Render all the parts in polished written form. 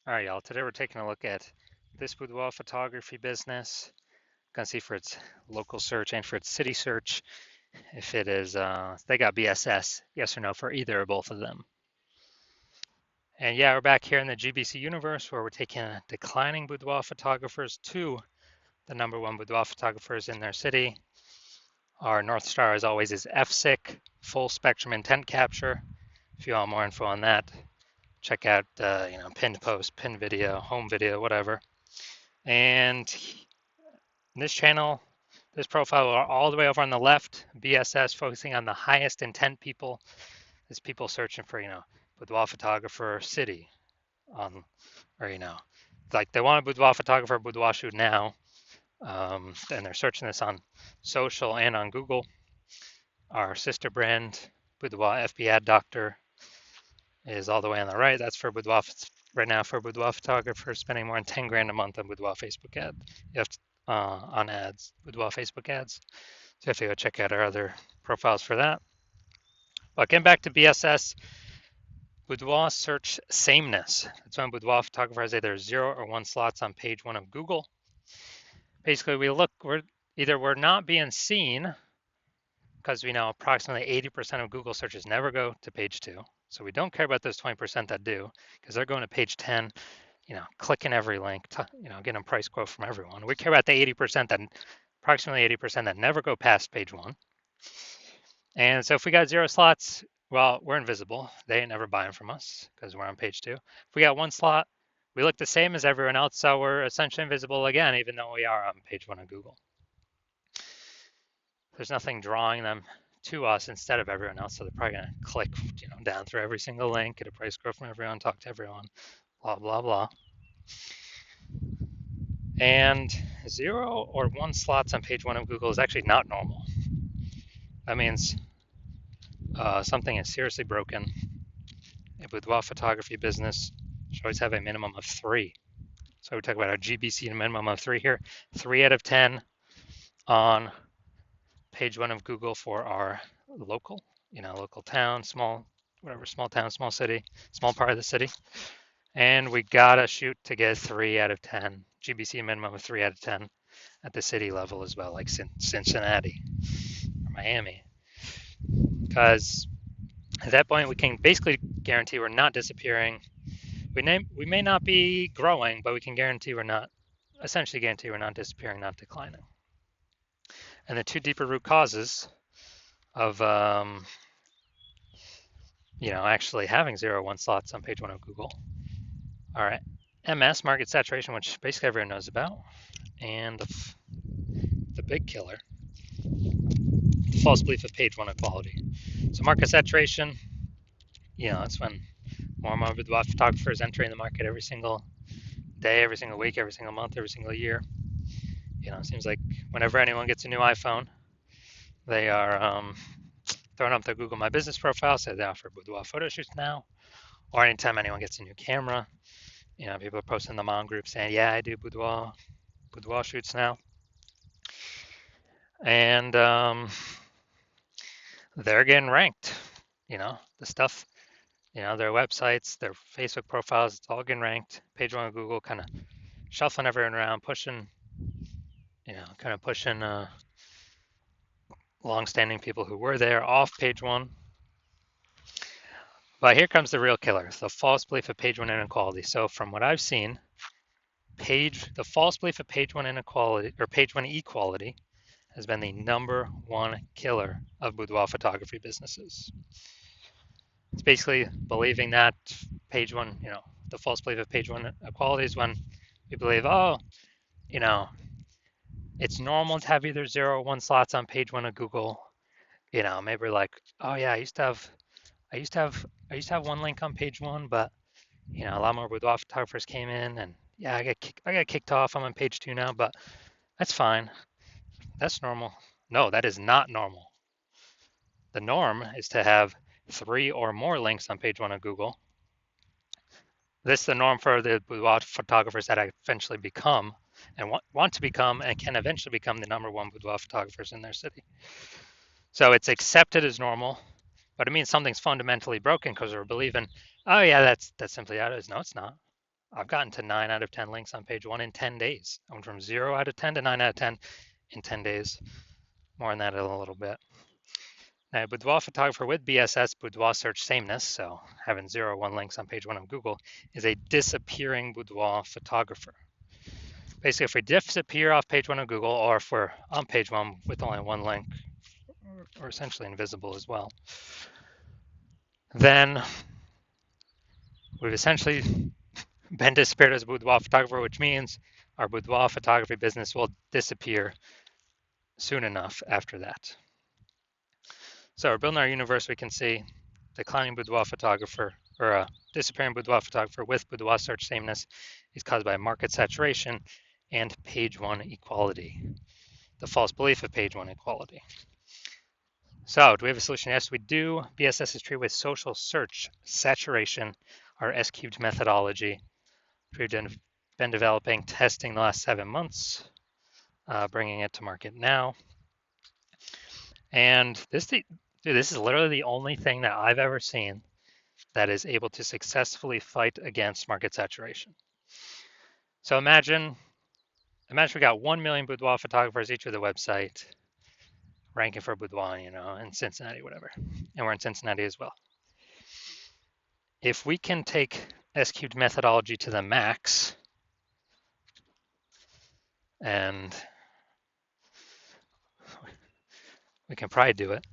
All right, y'all. Today we're taking a look at this boudoir photography business. Gonna see for its local search and for its city search if it is they got BSS, yes or no for either or both of them. And yeah, we're back here in the GBC universe where we're taking declining boudoir photographers to the number one boudoir photographers in their city. Our North Star, as always, is FSIC, full spectrum intent capture. If you want more info on that, check out pinned post, pinned video, home video, whatever. And in this channel, this profile all the way over on the left, BSS, focusing on the highest intent people. Is people searching for, boudoir photographer city, or like they want a boudoir photographer, boudoir shoot now, and they're searching this on social and on Google. Our sister brand, Boudoir FB Ad Doctor, is all the way on the right. That's for boudoir right now for boudoir photographers spending more than 10 grand a month on boudoir Facebook ad. You have to, on ads, boudoir Facebook ads. So you have to go check out our other profiles for that. But getting back to BSS, boudoir search sameness. That's when boudoir photographer has either 0 or 1 slots on page 1 of Google. Basically, we're not being seen because we know approximately 80% of Google searches never go to page 2. So we don't care about those 20% that do because they're going to page 10, clicking every link, getting a price quote from everyone. We care about the 80% that approximately 80% that never go past page 1. And so if we got 0 slots, well, we're invisible. They ain't never buying from us because we're on page 2. If we got 1 slot, we look the same as everyone else, so we're essentially invisible again, even though we are on page 1 of Google. There's nothing drawing them to us instead of everyone else, so they're probably going to click, down through every single link, get a price quote from everyone, talk to everyone, blah, blah, blah. And 0 or 1 slots on page 1 of Google is actually not normal. That means something is seriously broken. A boudoir photography business should always have a minimum of 3. So we talk about our GBC minimum of 3 here. 3 out of 10 on page 1 of Google for our local, local town, small town, small city, small part of the city. And we gotta shoot to get 3 out of 10, GBC minimum of 3 out of 10 at the city level as well, like Cincinnati or Miami. Because at that point, we can basically guarantee we're not disappearing. We may not be growing, but we can essentially guarantee we're not disappearing, not declining. And the 2 deeper root causes of actually having 0 or 1 slots on page 1 of Google are MS, market saturation, which basically everyone knows about, and the big killer, the false belief of page 1 equality. So market saturation, that's when more and more boudoir photographers entering the market every single day, every single week, every single month, every single year. It seems like whenever anyone gets a new iPhone, they are throwing up their Google My Business profile, say they offer boudoir photo shoots now, or anytime anyone gets a new camera, people are posting in the mom group saying, yeah, I do boudoir shoots now. And they're getting ranked, the stuff, their websites, their Facebook profiles, it's all getting ranked. Page 1 of Google kind of shuffling everyone around, pushing long-standing people who were there off page 1. But here comes the real killer, the false belief of page 1 inequality. So from what I've seen, the false belief of page 1 inequality or page 1 equality has been the number 1 killer of boudoir photography businesses. It's basically believing that page 1, the false belief of page 1 equality is when we believe, it's normal to have either 0 or 1 slots on page 1 of Google. Maybe we're like, oh yeah, I used to have 1 link on page 1, but a lot more boudoir photographers came in, and yeah, I got kicked off. I'm on page 2 now, but that's fine. That's normal. No, that is not normal. The norm is to have 3 or more links on page 1 of Google. This is the norm for the boudoir photographers that eventually become and want to become and can eventually become the number 1 boudoir photographers in their city. So it's accepted as normal, but it means something's fundamentally broken because we're believing, oh yeah, that's simply how it is. No, it's not. I've gotten to 9 out of 10 links on page one in 10 days. I went from 0 out of 10 to 9 out of 10 in 10 days. More on that in a little bit. Now, Boudoir photographer with BSS, Boudoir search sameness, so having 0 or 1 links on page 1 of Google, is a disappearing Boudoir photographer. Basically, if we disappear off page 1 of Google, or if we're on page 1 with only 1 link, or essentially invisible as well, then we've essentially been disappeared as a boudoir photographer, which means our boudoir photography business will disappear soon enough after that. So we're building our universe. We can see declining boudoir photographer, or a disappearing boudoir photographer with boudoir search sameness is caused by market saturation and page 1 equality, the false belief of page 1 equality. So do we have a solution? Yes, we do. BSS is treated with social search saturation, our S-cubed methodology. We've been developing, testing the last 7 months, bringing it to market now. And this is literally the only thing that I've ever seen that is able to successfully fight against market saturation. So imagine we got 1 million boudoir photographers each with a website, ranking for boudoir, in Cincinnati, whatever. And we're in Cincinnati as well. If we can take S-cubed methodology to the max, and we can probably do it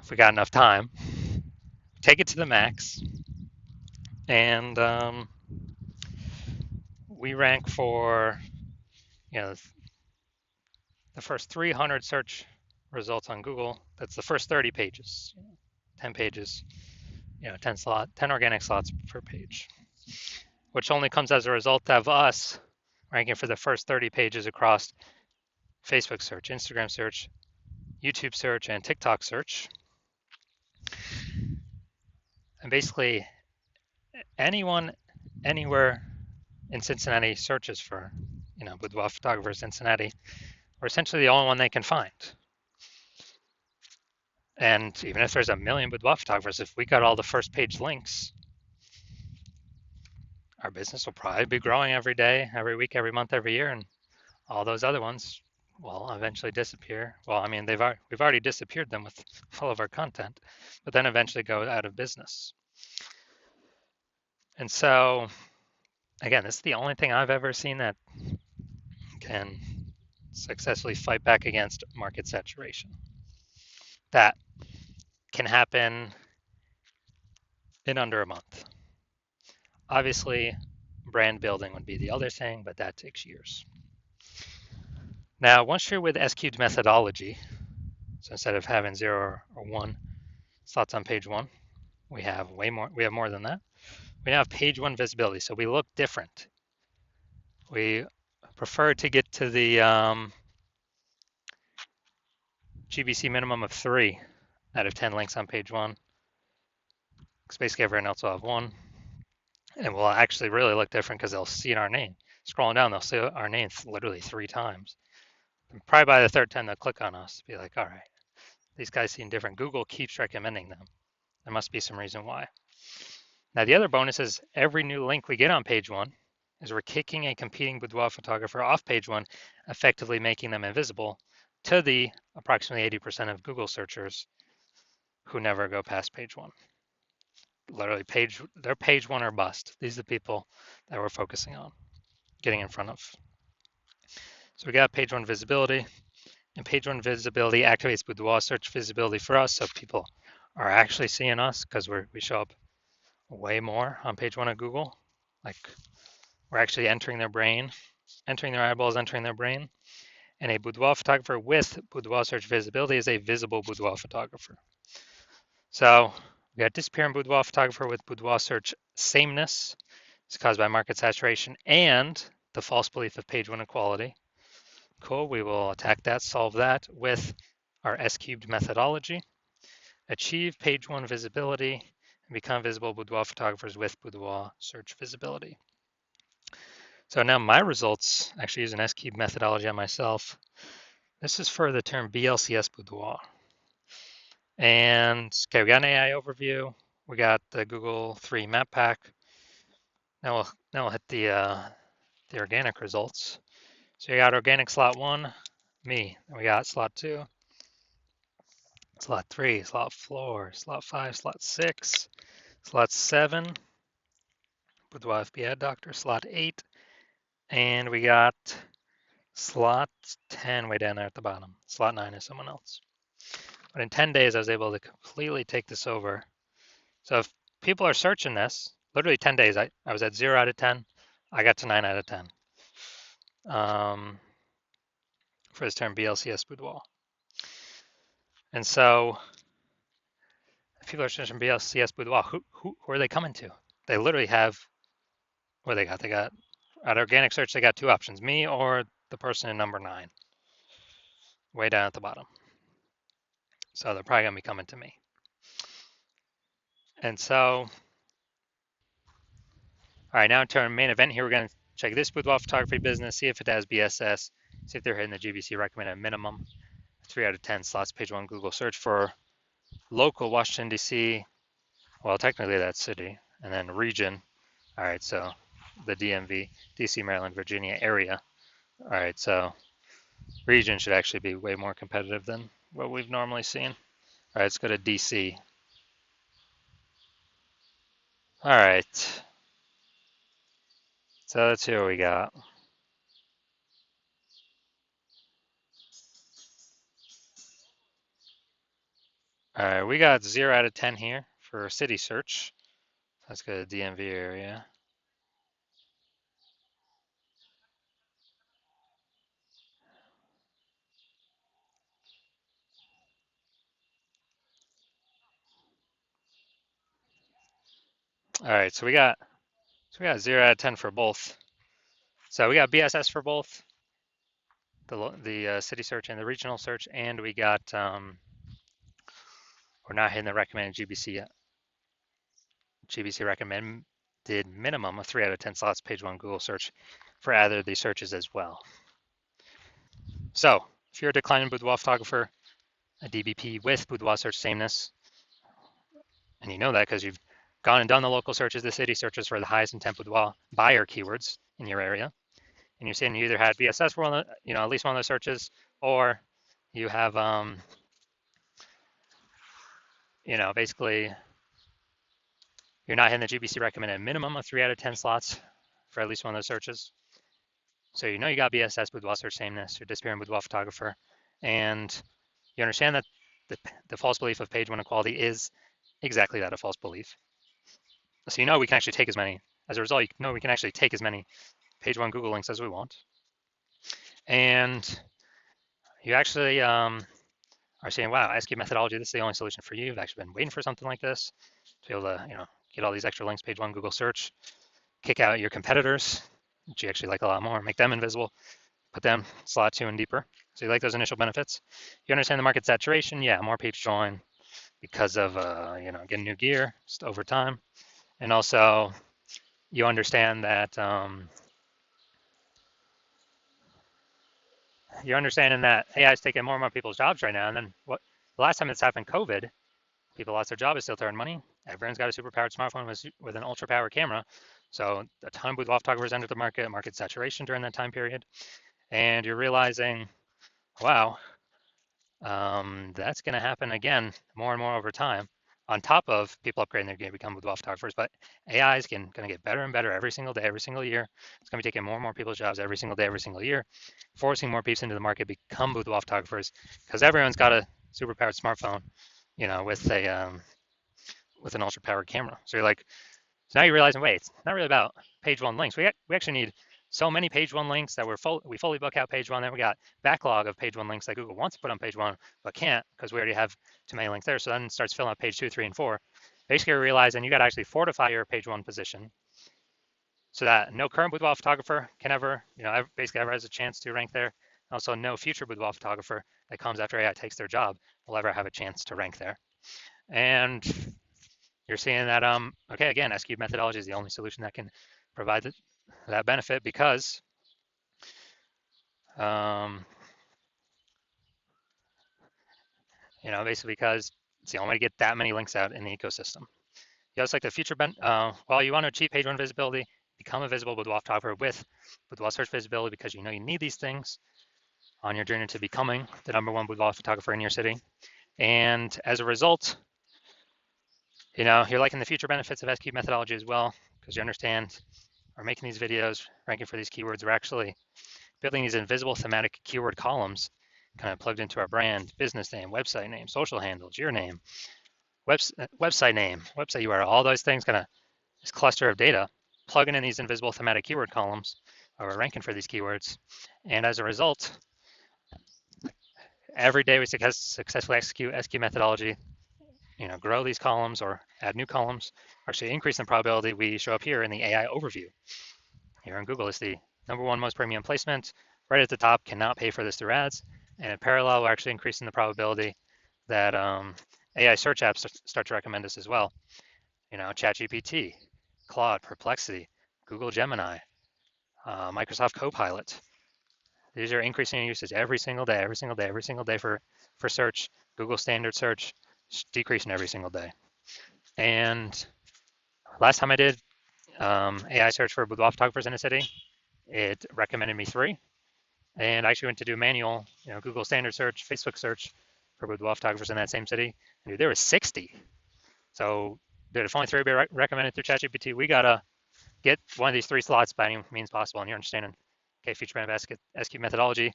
if we got enough time, take it to the max, and we rank for, the first 300 search results on Google. That's the first 30 pages, 10 pages, 10 organic slots per page, which only comes as a result of us ranking for the first 30 pages across Facebook search, Instagram search, YouTube search, and TikTok search. And basically, anyone, anywhere in Cincinnati searches for, boudoir photographer Cincinnati, we're essentially the only one they can find. And even if there's a million boudoir photographers, if we got all the first page links, our business will probably be growing every day, every week, every month, every year, and all those other ones will eventually disappear. Well, I mean, we've already disappeared them with all of our content, but then eventually go out of business. And so, again, this is the only thing I've ever seen that can successfully fight back against market saturation. That can happen in under a month. Obviously, brand building would be the other thing, but that takes years. Now, once you're with S-cubed methodology, so instead of having 0 or 1 slots on page 1, we have more than that. We now have page 1 visibility, so we look different. We prefer to get to the GBC minimum of 3 out of 10 links on page 1, because basically everyone else will have 1. And we'll actually really look different because they'll see our name. Scrolling down, they'll see our name literally 3 times. And probably by the 3rd time, they'll click on us, be like, all right, these guys seem different. Google keeps recommending them. There must be some reason why. Now, the other bonus is every new link we get on page 1 is we're kicking a competing boudoir photographer off page 1, effectively making them invisible to the approximately 80% of Google searchers who never go past page 1. Literally, they're page 1 or bust. These are the people that we're focusing on, getting in front of. So we got page 1 visibility, and page 1 visibility activates boudoir search visibility for us, so people are actually seeing us because we show up way more on page 1 of Google. Like, we're actually entering their brain, entering their eyeballs, entering their brain. And a boudoir photographer with boudoir search visibility is a visible boudoir photographer. So we got disappearing boudoir photographer with boudoir search sameness. It's caused by market saturation and the false belief of page 1 equality. Cool, we will attack that, solve that with our S-cubed methodology, achieve page 1 visibility, and become visible boudoir photographers with boudoir search visibility. So now my results, actually use an S-cubed methodology on myself. This is for the term BLCS boudoir. And okay, we got an AI overview. We got the Google 3 map pack. Now we'll hit the organic results. So you got organic slot 1, me. Then we got slot 2, slot 3, slot 4, slot 5, slot 6, slot 7, Boudoir FB Ad Doctor, slot 8, and we got slot 10 way down there at the bottom. Slot 9 is someone else. But in 10 days, I was able to completely take this over. So if people are searching this, literally 10 days, I was at 0 out of 10. I got to 9 out of 10 for this term BLCS Boudoir. And so if people are searching BLCS Boudoir, who are they coming to? They literally have, what they got? They got, at organic search, they got 2 options, me or the person in number 9, way down at the bottom. So they're probably going to be coming to me. And so, all right, now to our main event here, we're going to check this boudoir photography business, see if it has BSS, see if they're hitting the GBC recommended minimum. 3 out of 10 slots, page 1 Google search for local Washington, D.C. Well, technically that's city, and then region. All right, so the DMV, D.C., Maryland, Virginia area. All right, so region should actually be way more competitive than what we've normally seen. All right, let's go to D.C. All right, so let's see what we got. All right, we got 0 out of 10 here for city search. Let's go to DMV area. All right, so we got 0 out of 10 for both. So we got BSS for both the city search and the regional search, and we got we're not hitting the recommended GBC yet. GBC recommended minimum of 3 out of 10 slots page 1 Google search for either of these searches as well. So if you're a declining boudoir photographer, a DBP with boudoir search sameness, and you know that because you've gone and done the local searches, the city searches for the highest intent boudoir buyer keywords in your area, and you're saying you either had BSS for one of the, at least one of those searches, or you have basically you're not hitting the GBC recommended minimum of 3 out of 10 slots for at least one of those searches. So you got BSS boudoir search sameness, you're disappearing boudoir photographer, and you understand that the false belief of page 1 equality is exactly that, a false belief. So we can actually take as many, as a result, we can actually take as many page 1 Google links as we want. And you actually are saying, wow, SQ methodology, this is the only solution for you. You've actually been waiting for something like this to be able to, get all these extra links, page 1 Google search, kick out your competitors, which you actually like a lot more, make them invisible, put them slot 2 and deeper. So you like those initial benefits. You understand the market saturation, yeah, more people join because of getting new gear just over time. And also you understand that you're understanding that AI is taking more and more people's jobs right now. And then the last time this happened, COVID, people lost their job, is still to earn money. Everyone's got a super-powered smartphone with an ultra-powered camera. So a ton of boudoir photographers entered the market saturation during that time period. And you're realizing, wow, that's going to happen again more and more over time, on top of people upgrading their game to become boudoir photographers. But AI is going to get better and better every single day, every single year. It's going to be taking more and more people's jobs every single day, every single year, forcing more people into the market to become boudoir photographers because everyone's got a super powered smartphone, with an ultra powered camera. So you're like, so now you're realizing, wait, it's not really about page 1 links. We actually need so many page 1 links that we fully book out page 1. Then we got backlog of page 1 links that Google wants to put on page 1, but can't because we already have too many links there. So then it starts filling up page 2, 3, and 4. Basically, you're realizing you got to actually fortify your page 1 position so that no current boudoir photographer can ever, basically ever has a chance to rank there. Also, no future boudoir photographer that comes after AI takes their job will ever have a chance to rank there. And you're seeing that, okay, again, SQ methodology is the only solution that can provide that benefit because basically because it's the only way to get that many links out in the ecosystem. You also like the future while you want to achieve page 1 visibility, become a visible boudoir photographer with boudoir search visibility because you know you need these things on your journey to becoming the #1 boudoir photographer in your city. And as a result, you're liking the future benefits of SQ methodology as well, because you understand we're making these videos, ranking for these keywords. We're actually building these invisible thematic keyword columns kind of plugged into our brand, business name, social handles, your name, website name, website URL, all those things, kind of this cluster of data, plugging in these invisible thematic keyword columns, or we're ranking for these keywords. And as a result, every day we successfully execute SQ methodology, grow these columns or add new columns, actually increase the probability we show up here in the AI overview. Here on Google, it's the #1 most premium placement. Right at the top, cannot pay for this through ads. And in parallel, we're actually increasing the probability that AI search apps start to recommend us as well. ChatGPT, Claude, Perplexity, Google Gemini, Microsoft Copilot. These are increasing in usage every single day for search. Google standard search decreasing every single day. And last time I did AI search for boudoir photographers in a city, it recommended me 3. And I actually went to do manual, Google standard search, Facebook search for boudoir photographers in that same city. And there was 60. So if only 3 be recommended through ChatGPT, we gotta get one of these 3 slots by any means possible. And you're understanding, okay, future benefit SQ methodology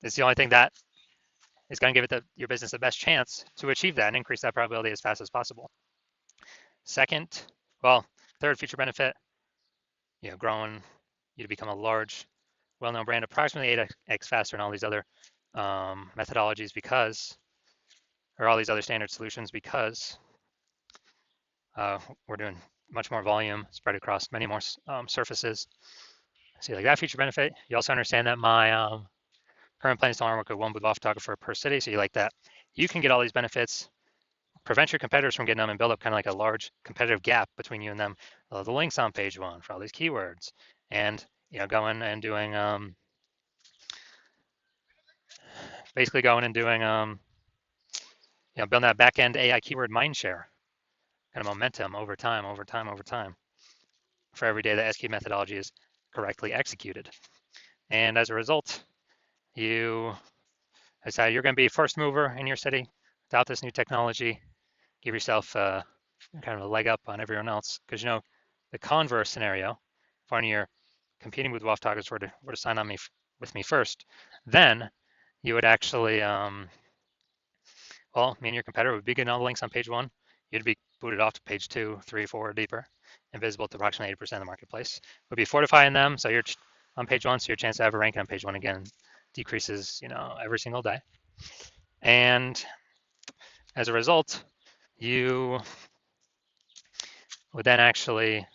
is the only thing that is going to give it your business the best chance to achieve that and increase that probability as fast as possible. Third feature benefit, growing you to become a large, well-known brand, approximately 8x faster than all these other methodologies or all these other standard solutions because we're doing much more volume spread across many more surfaces. So you like that feature benefit. You also understand that my current plan is to only work with 1 boudoir photographer per city. So you like that. You can get all these benefits, prevent your competitors from getting them, and build up kind of like a large competitive gap between you and them. The links on page 1 for all these keywords, and going and doing basically going and doing building that back end AI keyword mindshare kind of momentum over time for every day that SQ methodology is correctly executed. And as a result, you decide you're going to be first mover in your city, adopt this new technology, give yourself kind of a leg up on everyone else. Because the converse scenario, if one of your competing with WAF targets were to sign on with me first, then you would actually, me and your competitor would be getting all the links on page 1. You'd be booted off to page 2, 3, 4, deeper, invisible to approximately 80% of the marketplace. We'd be fortifying them, so you're on page 1, so your chance to have a ranking on page 1 again decreases, every single day. And as a result, you would then actually,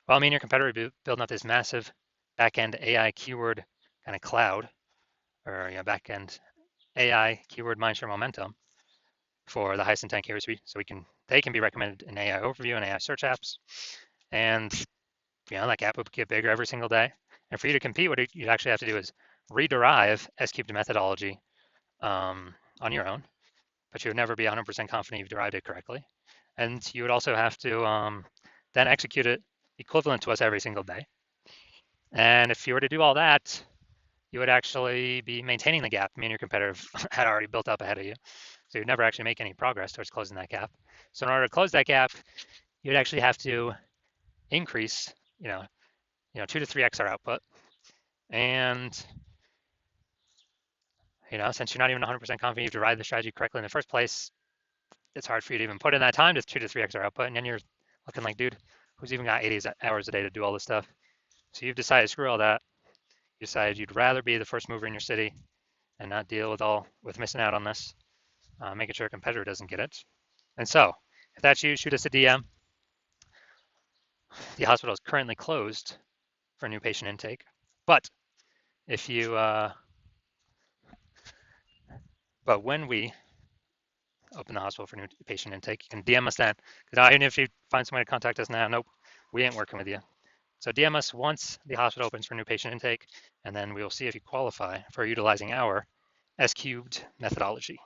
me and your competitor would be building up this massive back-end AI keyword kind of cloud, or back-end AI keyword mindshare momentum for the highest intent keywords, so they can be recommended in AI overview and AI search apps. And that gap would get bigger every single day. And for you to compete, what you actually have to do is rederive S-cubed methodology on your own, but you would never be 100% confident you've derived it correctly. And you would also have to then execute it equivalent to us every single day. And if you were to do all that, you would actually be maintaining the gap me and your competitor had already built up ahead of you. So you'd never actually make any progress towards closing that gap. So in order to close that gap, you'd actually have to increase, 2 to 3x our output. And, since you're not even 100% confident you've derived the strategy correctly in the first place, it's hard for you to even put in that time to 2 to 3x our output. And then you're looking like, dude, who's even got 80 hours a day to do all this stuff? So you've decided, screw all that. You decided you'd rather be the first mover in your city and not deal with missing out on this, making sure a competitor doesn't get it. And so, if that's you, shoot us a DM. The hospital is currently closed for new patient intake, but if you, but when we open the hospital for new patient intake, you can DM us then. Because even if you find somebody to contact us now, nope, we ain't working with you. So DM us once the hospital opens for new patient intake, and then we will see if you qualify for utilizing our S-cubed methodology.